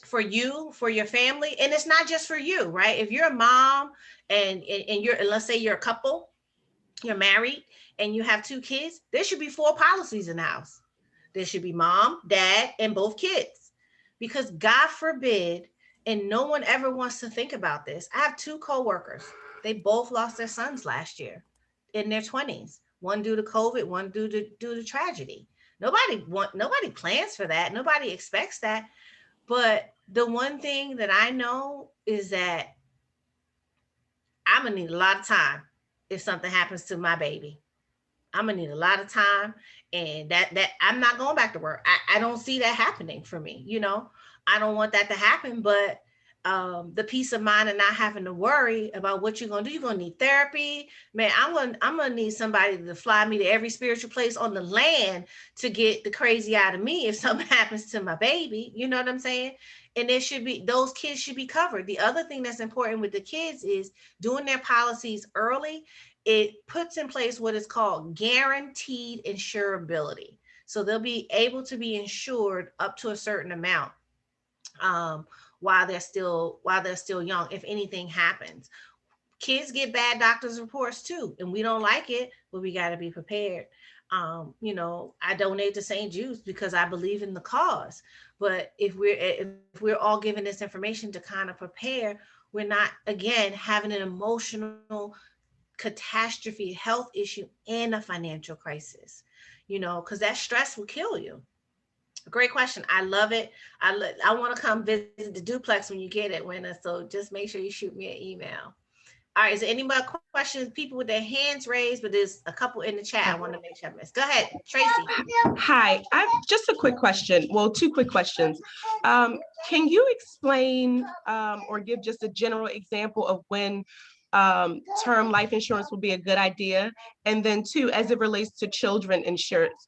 Speaker 1: For you, for your family, and it's not just for you, right? If you're a mom and you're, and let's say you're a couple, you're married and you have two kids, there should be four policies in the house. There should be mom, dad, and both kids. Because God forbid, and no one ever wants to think about this. I have two coworkers. They both lost their sons last year in their 20s. One due to COVID, one due to tragedy. Nobody plans for that. Nobody expects that. But the one thing that I know is that I'm gonna need a lot of time if something happens to my baby. I'm gonna need a lot of time, and that I'm not going back to work. I don't see that happening for me. I don't want that to happen. But the peace of mind and not having to worry about what you're gonna do. You're gonna need therapy, man. I'm gonna need somebody to fly me to every spiritual place on the land to get the crazy out of me if something happens to my baby. You know what I'm saying? And those kids should be covered. The other thing that's important with the kids is doing their policies early. It puts in place what is called guaranteed insurability. So they'll be able to be insured up to a certain amount while they're still young, if anything happens. Kids get bad doctor's reports too, and we don't like it, but we got to be prepared. I donate to St. Jude's because I believe in the cause. But if we're all given this information to kind of prepare, we're not again having an emotional catastrophe, health issue, and a financial crisis, because that stress will kill you. Great question. I love it. I want to come visit the duplex when you get it, Winner. So just make sure you shoot me an email. All right. Is there any more questions? People with their hands raised, but there's a couple in the chat. I want to make sure I miss. Go ahead, Tracy.
Speaker 2: Hi, I've just a quick question. Well, two quick questions. Can you explain or give just a general example of when term life insurance will be a good idea? And then two, as it relates to children insurance,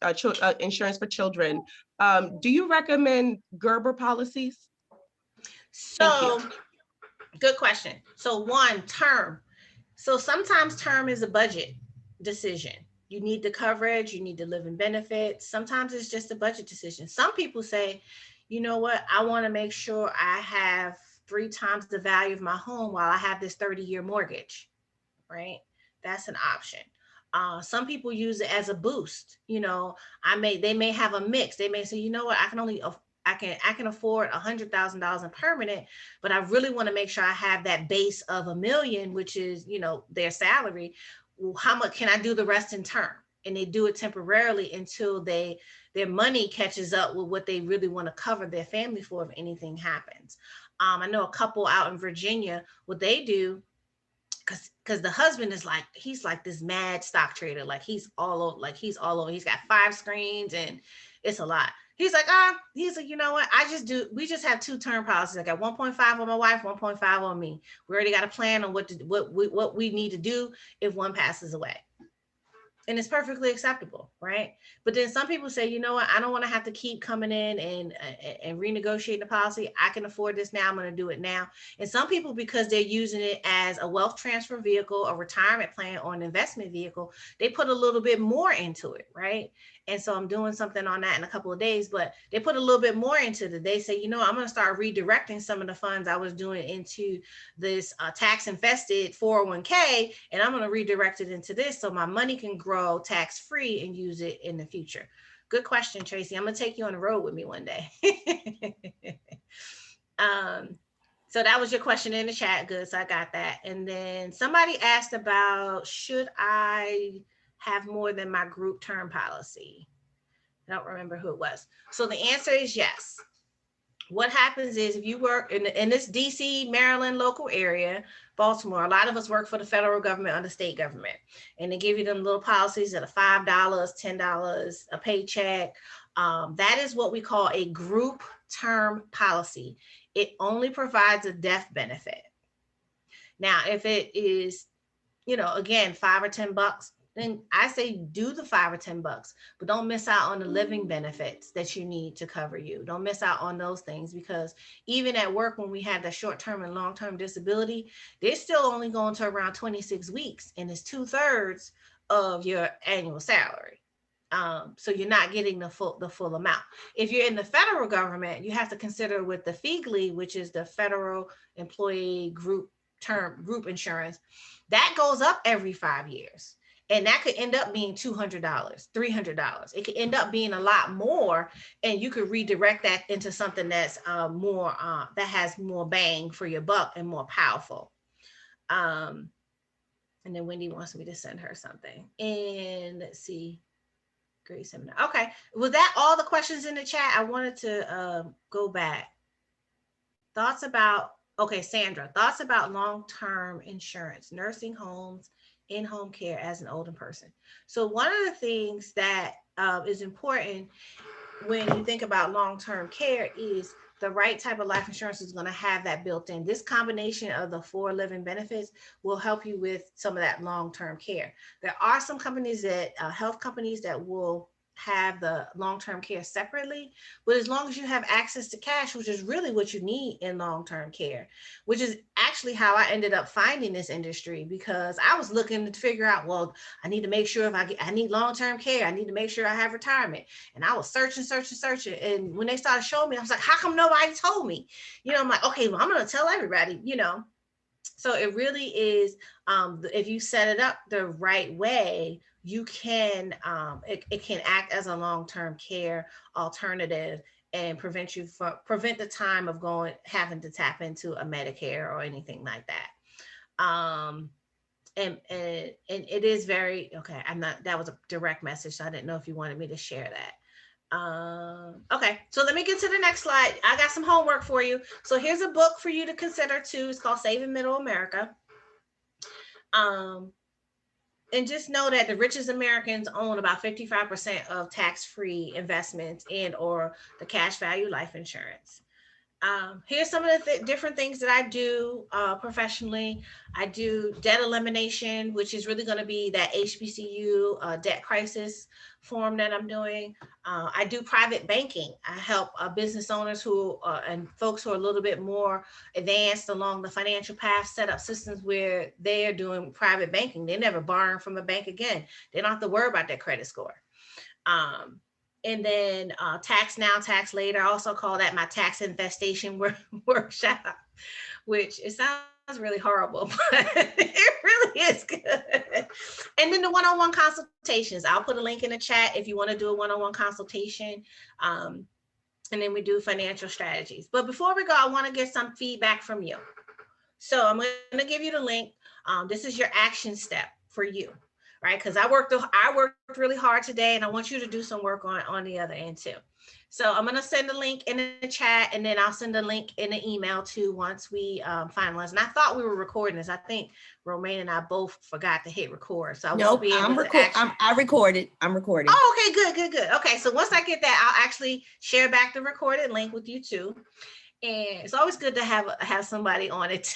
Speaker 2: insurance for children, do you recommend Gerber policies? Thank you.
Speaker 1: So good question. So one, term. So sometimes term is a budget decision. You need the coverage, you need the living benefits. Sometimes it's just a budget decision. Some people say, you know what, I want to make sure I have 3 times the value of my home while I have this 30-year mortgage, right? That's an option. Some people use it as a boost. They may have a mix. They may say, you know what, I can afford $100,000 in permanent, but I really want to make sure I have that base of $1 million, which is, their salary. Well, how much can I do the rest in term? And they do it temporarily until their money catches up with what they really want to cover their family for if anything happens. I know a couple out in Virginia, what they do, because the husband is like, he's like this mad stock trader, like he's all over, he's got 5 screens and it's a lot. He's like, you know what, we just have 2 term policies. I got 1.5 on my wife, 1.5 on me. We already got a plan on what we need to do if one passes away, and it's perfectly acceptable, right? But then some people say, you know what, I don't want to have to keep coming in and renegotiating the policy. I can afford this now. I'm going to do it now. And some people, because they're using it as a wealth transfer vehicle, a retirement plan, or an investment vehicle, they put a little bit more into it, right? And so I'm doing something on that in a couple of days, but they put a little bit more into it. They say, you know, I'm going to start redirecting some of the funds I was doing into this tax invested 401k, and I'm going to redirect it into this so my money can grow tax free and use it in the future. Good question, Tracy. I'm gonna take you on the road with me one day. So that was your question in the chat. Good. So I got that. And then somebody asked about, should I have more than my group term policy? I don't remember who it was. So the answer is yes. What happens is if you work in this DC, Maryland local area, Baltimore, a lot of us work for the federal government or the state government. And they give you them little policies that are $5, $10 a paycheck. That is what we call a group term policy. It only provides a death benefit. Now, if it is, again, $5 or $10, then I say do the $5 or $10, but don't miss out on the living benefits that you need to cover you. Don't miss out on those things, because even at work, when we have the short-term and long-term disability, they're still only going to around 26 weeks, and it's 2/3 of your annual salary. So you're not getting the full amount. If you're in the federal government, you have to consider with the FEGLI, which is the Federal Employee Group Insurance, that goes up every 5 years. And that could end up being $200, $300. It could end up being a lot more, and you could redirect that into something that's more, that has more bang for your buck and more powerful. And then Wendy wants me to send her something. And let's see, great seminar. Okay, was that all the questions in the chat? I wanted to go back. Thoughts about, okay, Sandra, thoughts about long-term insurance, nursing homes, in-home care as an older person. So one of the things that is important when you think about long-term care is the right type of life insurance is going to have that built in. This combination of the 4 living benefits will help you with some of that long-term care. There are some companies that, health companies, that will have the long-term care separately, but as long as you have access to cash, which is really what you need in long-term care, which is actually how I ended up finding this industry, because I was looking to figure out, well, I need to make sure if I need long-term care, I need to make sure I have retirement. And I was searching. And when they started showing me, I was like, how come nobody told me? I'm like, okay, well, I'm going to tell everybody, So it really is, if you set it up the right way, you can, it can act as a long-term care alternative and prevent the time of having to tap into a Medicare or anything like that. And it is very, okay, that was a direct message, so I didn't know if you wanted me to share that. Okay, so let me get to the next slide. I got some homework for you. So here's a book for you to consider too. It's called Saving Middle America. And just know that the richest Americans own about 55% of tax-free investments and or the cash value life insurance. Here's some of the different things that I do professionally. I do debt elimination, which is really going to be that HBCU debt crisis form that I'm doing. I do private banking. I help business owners and folks who are a little bit more advanced along the financial path set up systems where they're doing private banking. They're never borrowing from a bank again. They don't have to worry about their credit score. And then tax now, tax later. I also call that my tax infestation workshop, which it sounds really horrible, but it really is good. And then the one-on-one consultations. I'll put a link in the chat if you want to do a one-on-one consultation. And then we do financial strategies. But before we go, I want to get some feedback from you. So I'm going to give you the link. This is your action step for you. Right, because I worked really hard today, and I want you to do some work on the other end too. So I'm gonna send a link in the chat, and then I'll send a link in the email too once we finalize. And I thought we were recording this. I think Romaine and I both forgot to hit record, so I won't be able to actually.
Speaker 3: I recorded. I'm recording.
Speaker 1: Oh, okay, good. Okay, so once I get that, I'll actually share back the recorded link with you too. And it's always good to have somebody on it.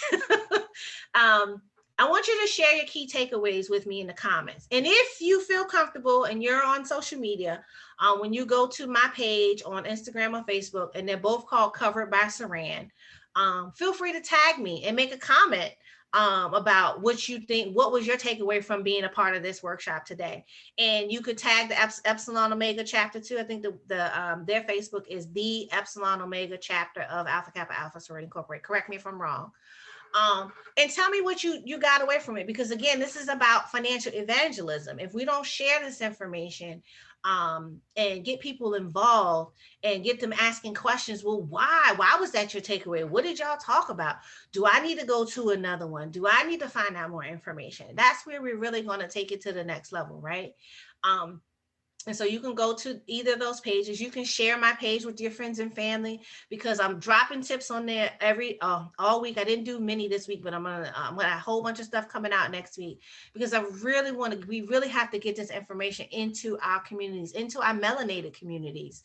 Speaker 1: I want you to share your key takeaways with me in the comments. And if you feel comfortable and you're on social media, when you go to my page on Instagram or Facebook, and they're both called Covered by Saran, feel free to tag me and make a comment about what you think, what was your takeaway from being a part of this workshop today. And you could tag the Epsilon Omega chapter too. I think their Facebook is the Epsilon Omega chapter of Alpha Kappa Alpha Sorority Incorporated. Correct me if I'm wrong. And tell me what you got away from it, because again, this is about financial evangelism. If we don't share this information, and get people involved and get them asking questions, well, why was that your takeaway? What did y'all talk about? Do I need to go to another one? Do I need to find out more information? That's where we're really going to take it to the next level, right? And so you can go to either of those pages. You can share my page with your friends and family, because I'm dropping tips on there all week. I didn't do many this week, but I'm gonna a whole bunch of stuff coming out next week, because we really have to get this information into our communities, into our melanated communities,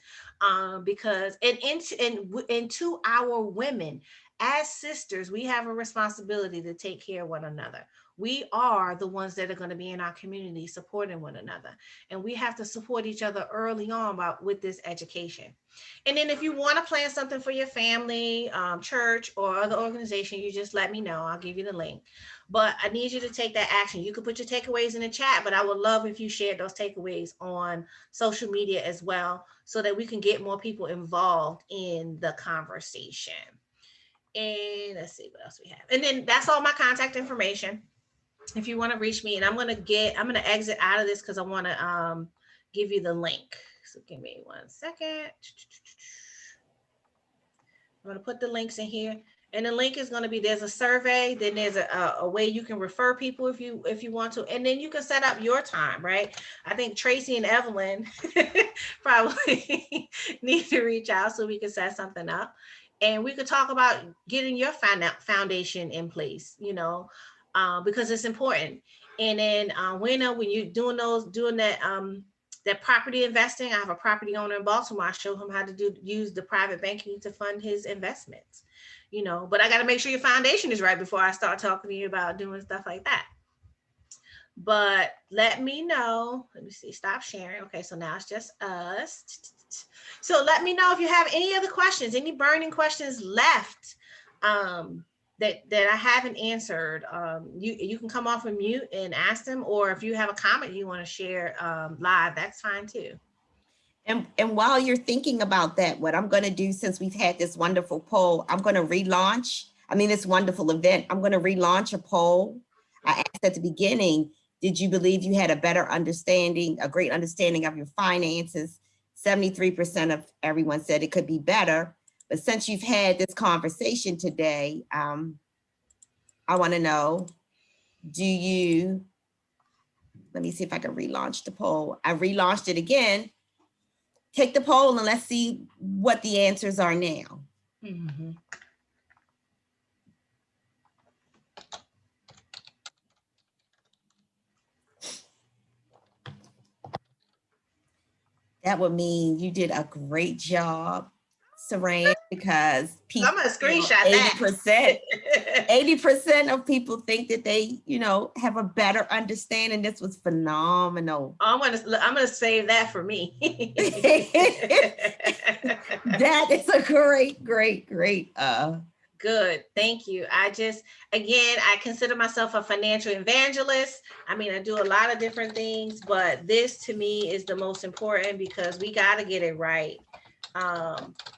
Speaker 1: because into our women as sisters, we have a responsibility to take care of one another. We are the ones that are going to be in our community supporting one another. And we have to support each other early on with this education. And then if you want to plan something for your family, church, or other organization, you just let me know. I'll give you the link. But I need you to take that action. You can put your takeaways in the chat, but I would love if you shared those takeaways on social media as well, so that we can get more people involved in the conversation. And let's see what else we have. And then that's all my contact information if you want to reach me. And I'm going to exit out of this because I want to give you the link. So give me 1 second. I'm going to put the links in here. And the link is going to be, there's a survey, then there's a way you can refer people if you want to, and then you can set up your time, right? I think Tracy and Evelyn probably need to reach out so we can set something up. And we could talk about getting your foundation in place, because it's important. And then when you're doing that property investing, I have a property owner in Baltimore. I show him how to use the private banking to fund his investments, but I got to make sure your foundation is right before I start talking to you about doing stuff like that. But let me know. Let me see, stop sharing. Okay, so now it's just us. So let me know if you have any other questions, any burning questions left that I haven't answered. You can come off of mute and ask them, or if you have a comment you want to share live, that's fine too.
Speaker 3: And while you're thinking about that, what I'm going to do, since we've had this wonderful poll, I'm going to this wonderful event. I'm going to relaunch a poll. I asked at the beginning, did you believe you had a great understanding of your finances? 73% of everyone said it could be better. But since you've had this conversation today, I want to know, let me see if I can relaunch the poll. I relaunched it again. Take the poll and let's see what the answers are now.
Speaker 1: Mm-hmm.
Speaker 3: That would mean you did a great job, Saran, because people,
Speaker 1: I'm gonna screenshot that.
Speaker 3: 80% of people think that they, have a better understanding. This was phenomenal.
Speaker 1: I'm gonna save that for me.
Speaker 3: That is a great.
Speaker 1: Good, thank you. I consider myself a financial evangelist. I do a lot of different things, but this to me is the most important, because we got to get it right.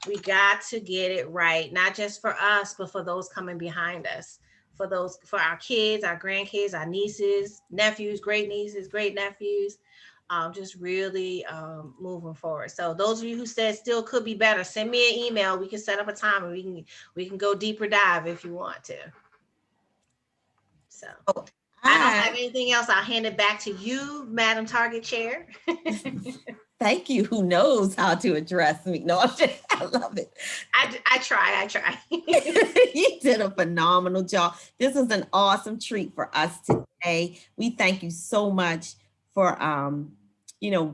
Speaker 1: We got to get it right, not just for us, but for those coming behind us, for our kids, our grandkids, our nieces, nephews, great nieces, great nephews. Just really moving forward. So those of you who said still could be better, send me an email. We can set up a time and we can go deeper dive if you want to. So I don't have anything else. I'll hand it back to you, Madam Target Chair.
Speaker 3: Thank you. Who knows how to address me? No, I love it.
Speaker 1: I try.
Speaker 3: You did a phenomenal job. This was an awesome treat for us today. We thank you so much for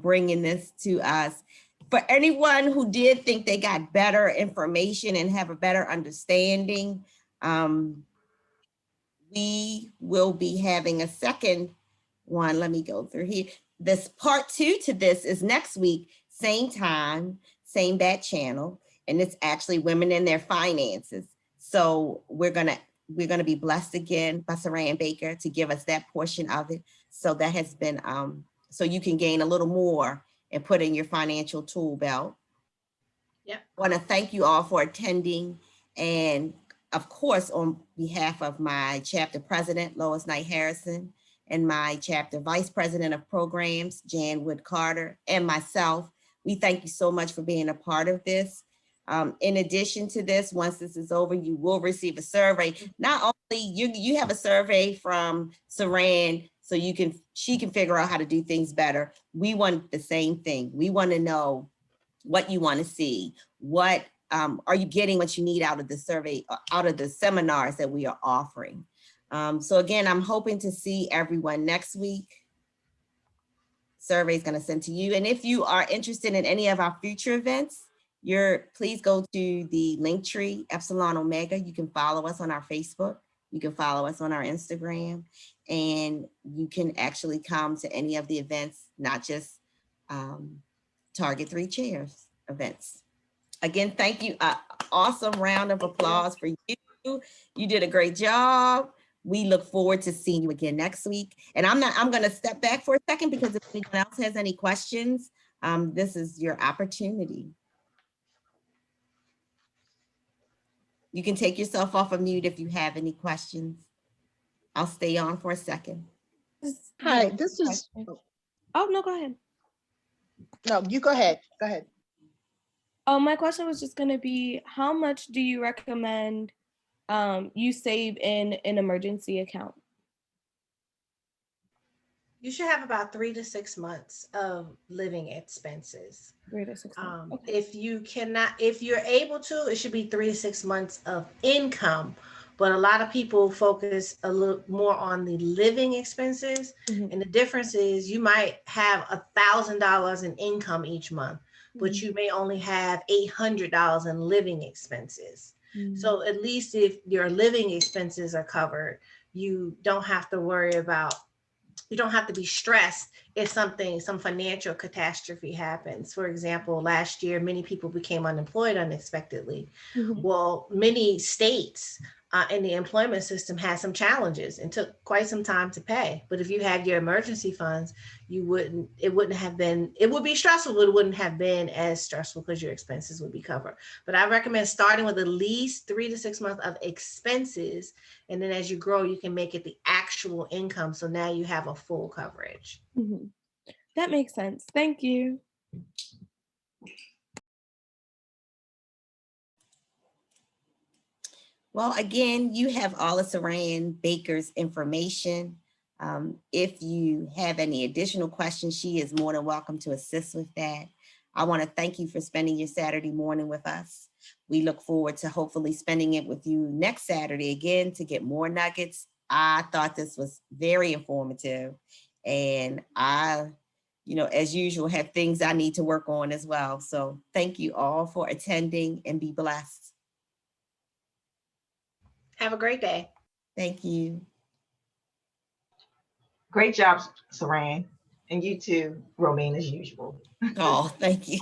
Speaker 3: bringing this to us. For anyone who did think they got better information and have a better understanding, we will be having a second one. Let me go through here. This part 2 to this is next week, same time, same bat channel, and it's actually women and their finances. So we're gonna be blessed again by Saran Baker to give us that portion of it. So that has been so you can gain a little more and put in your financial tool belt.
Speaker 1: Yeah.
Speaker 3: I want to thank you all for attending, and of course, on behalf of my chapter president, Lois Knight Harrison, and my chapter vice president of programs, Jan Wood Carter, and myself, we thank you so much for being a part of this. In addition to this, once this is over, you will receive a survey. Not only you have a survey from Saran, so she can figure out how to do things better. We want the same thing. We want to know what you want to see. What are you getting what you need out of the survey, out of the seminars that we are offering? So again, I'm hoping to see everyone next week. Survey is going to send to you. And if you are interested in any of our future events, please go to the Linktree Epsilon Omega. You can follow us on our Facebook. You can follow us on our Instagram, and you can actually come to any of the events, not just Target 3 Chairs events. Again, thank you. Awesome round of applause for you. You did a great job. We look forward to seeing you again next week. And I'm going to step back for a second, because if anyone else has any questions, this is your opportunity. You can take yourself off of mute if you have any questions. I'll stay on for a second.
Speaker 7: Hi, this is,
Speaker 5: Oh, no, go ahead.
Speaker 7: no, you go ahead. Go ahead.
Speaker 5: Oh, my question was just going to be, how much do you recommend you save in an emergency account?
Speaker 1: You should have about 3 to 6 months of living expenses.
Speaker 5: 3 to 6 months. Okay.
Speaker 1: If you're able to, it should be 3 to 6 months of income. But a lot of people focus a little more on the living expenses.
Speaker 5: Mhm.
Speaker 1: And the difference is you might have $1,000 in income each month, but
Speaker 5: Mhm.
Speaker 1: you may only have $800 in living expenses.
Speaker 5: Mhm.
Speaker 1: So at least if your living expenses are covered, you don't have to worry about, you don't have to be stressed if some financial catastrophe happens. For example, last year, many people became unemployed unexpectedly.
Speaker 5: Mhm.
Speaker 1: Well, many states in the employment system had some challenges and took quite some time to pay. But if you had your emergency funds, it would be stressful, but it wouldn't have been as stressful because your expenses would be covered. But I recommend starting with at least 3 to 6 months of expenses. And then as you grow, you can make it the actual income. So now you have a full coverage.
Speaker 5: Mhm. That makes sense. Thank you.
Speaker 3: Well, again, you have all of Saran Baker's information. If you have any additional questions, she is more than welcome to assist with that. I want to thank you for spending your Saturday morning with us. We look forward to hopefully spending it with you next Saturday again to get more nuggets. I thought this was very informative, and I, as usual, have things I need to work on as well. So thank you all for attending, and be blessed.
Speaker 1: Have a great day.
Speaker 3: Thank you.
Speaker 8: Great job, Saran. And you too, Romaine, as usual.
Speaker 3: Oh, thank you.